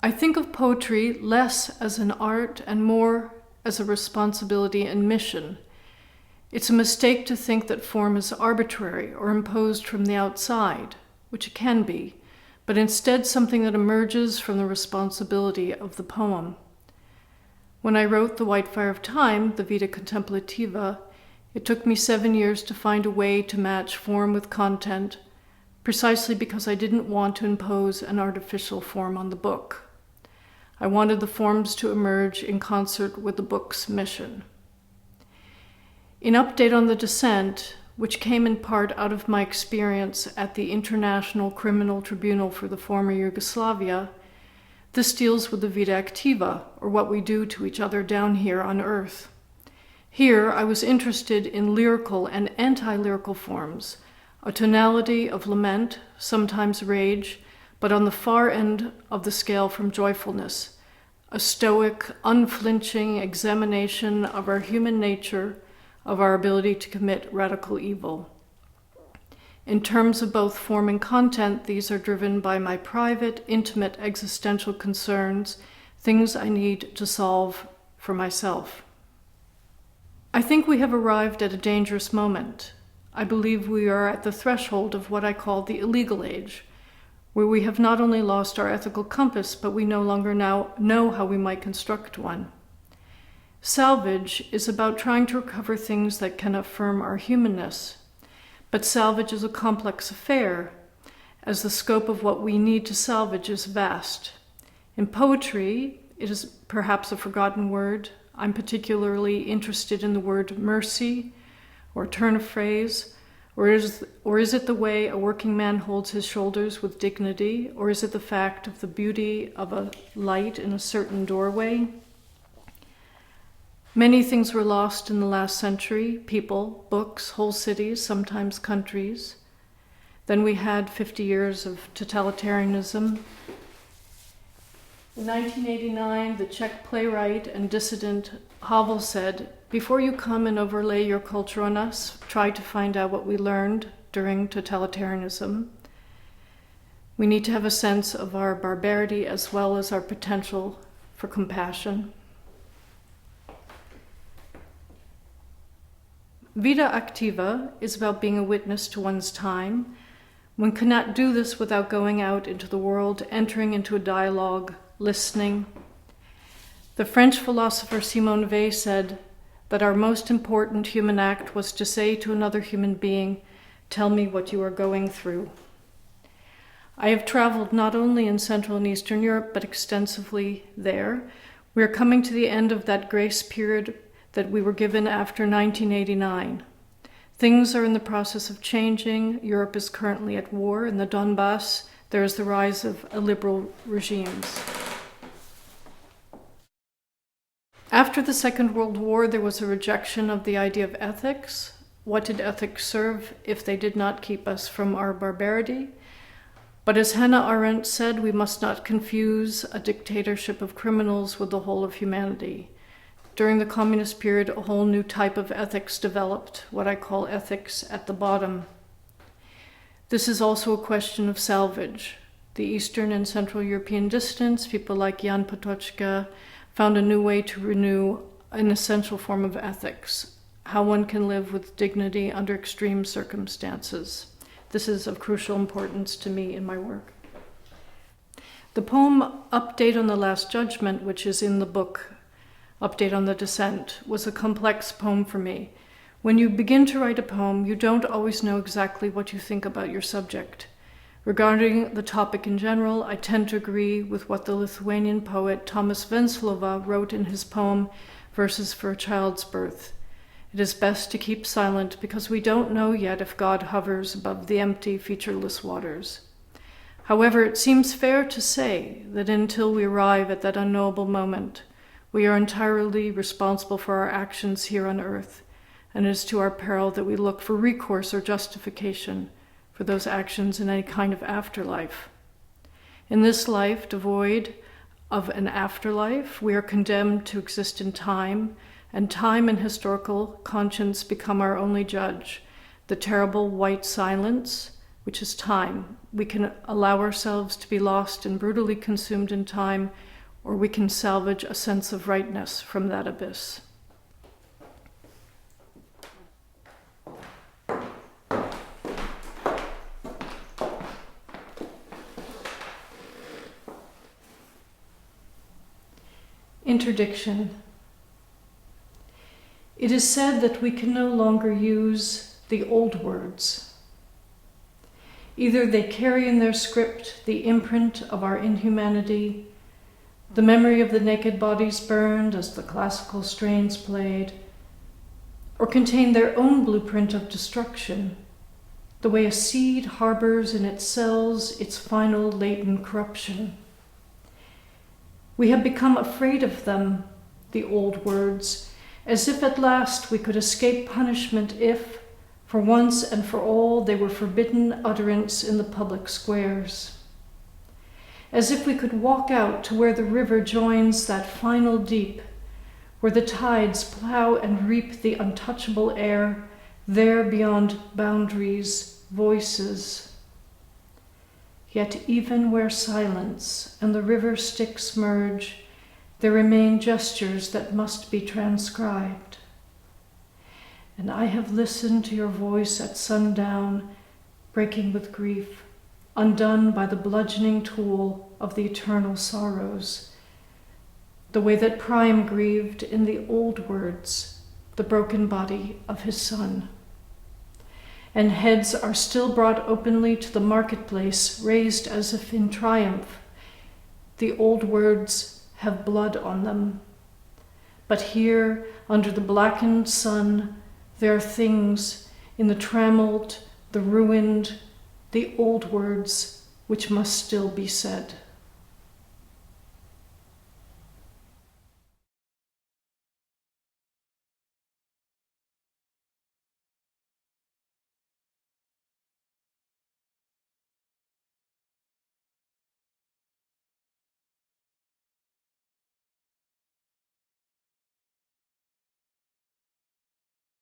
I think of poetry less as an art and more as a responsibility and mission. It's a mistake to think that form is arbitrary or imposed from the outside, which it can be, but instead something that emerges from the responsibility of the poem. When I wrote The White Fire of Time, the Vita Contemplativa, it took me 7 years to find a way to match form with content, precisely because I didn't want to impose an artificial form on the book. I wanted the forms to emerge in concert with the book's mission. In Update on the Descent, which came in part out of my experience at the International Criminal Tribunal for the former Yugoslavia, this deals with the vita activa, or what we do to each other down here on Earth. Here, I was interested in lyrical and anti-lyrical forms, a tonality of lament, sometimes rage, but on the far end of the scale from joyfulness, a stoic, unflinching examination of our human nature, of our ability to commit radical evil. In terms of both form and content, these are driven by my private, intimate, existential concerns, things I need to solve for myself. I think we have arrived at a dangerous moment. I believe we are at the threshold of what I call the illegal age, where we have not only lost our ethical compass, but we no longer now know how we might construct one. Salvage is about trying to recover things that can affirm our humanness. But salvage is a complex affair, as the scope of what we need to salvage is vast. In poetry, it is perhaps a forgotten word. I'm particularly interested in the word mercy, or turn of phrase, or is it the way a working man holds his shoulders with dignity, or is it the fact of the beauty of a light in a certain doorway? Many things were lost in the last century: people, books, whole cities, sometimes countries. Then we had 50 years of totalitarianism. In 1989, the Czech playwright and dissident Havel said, "Before you come and overlay your culture on us, try to find out what we learned during totalitarianism. We need to have a sense of our barbarity as well as our potential for compassion." Vita activa is about being a witness to one's time. One cannot do this without going out into the world, entering into a dialogue, listening. The French philosopher Simone Weil said that our most important human act was to say to another human being, "Tell me what you are going through." I have traveled not only in Central and Eastern Europe, but extensively there. We are coming to the end of that grace period that we were given after 1989. Things are in the process of changing. Europe is currently at war. In the Donbass, there is the rise of illiberal regimes. After the Second World War, there was a rejection of the idea of ethics. What did ethics serve if they did not keep us from our barbarity? But as Hannah Arendt said, we must not confuse a dictatorship of criminals with the whole of humanity. During the communist period, a whole new type of ethics developed, what I call ethics at the bottom. This is also a question of salvage. The Eastern and Central European dissidents, people like Jan Patočka, found a new way to renew an essential form of ethics, how one can live with dignity under extreme circumstances. This is of crucial importance to me in my work. The poem Update on the Last Judgment, which is in the book Update on the Descent, was a complex poem for me. When you begin to write a poem, you don't always know exactly what you think about your subject. Regarding the topic in general, I tend to agree with what the Lithuanian poet Tomas Venclova wrote in his poem Verses for a Child's Birth. It is best to keep silent because we don't know yet if God hovers above the empty, featureless waters. However, it seems fair to say that until we arrive at that unknowable moment, we are entirely responsible for our actions here on earth, and it is to our peril that we look for recourse or justification for those actions in any kind of afterlife. In this life, devoid of an afterlife, we are condemned to exist in time, and time and historical conscience become our only judge. The terrible white silence, which is time. We can allow ourselves to be lost and brutally consumed in time, or we can salvage a sense of rightness from that abyss. Interdiction. It is said that we can no longer use the old words. Either they carry in their script the imprint of our inhumanity, the memory of the naked bodies burned as the classical strains played, or contain their own blueprint of destruction, the way a seed harbors in its cells its final latent corruption. We have become afraid of them, the old words, as if at last we could escape punishment if, for once and for all, they were forbidden utterance in the public squares. As if we could walk out to where the river joins that final deep, where the tides plow and reap the untouchable air, there beyond boundaries, voices. Yet even where silence and the river Styx merge, there remain gestures that must be transcribed. And I have listened to your voice at sundown, breaking with grief, undone by the bludgeoning tool of the eternal sorrows, the way that Priam grieved in the old words, the broken body of his son. And heads are still brought openly to the marketplace, raised as if in triumph. The old words have blood on them. But here, under the blackened sun, there are things in the trammeled, the ruined, the old words which must still be said.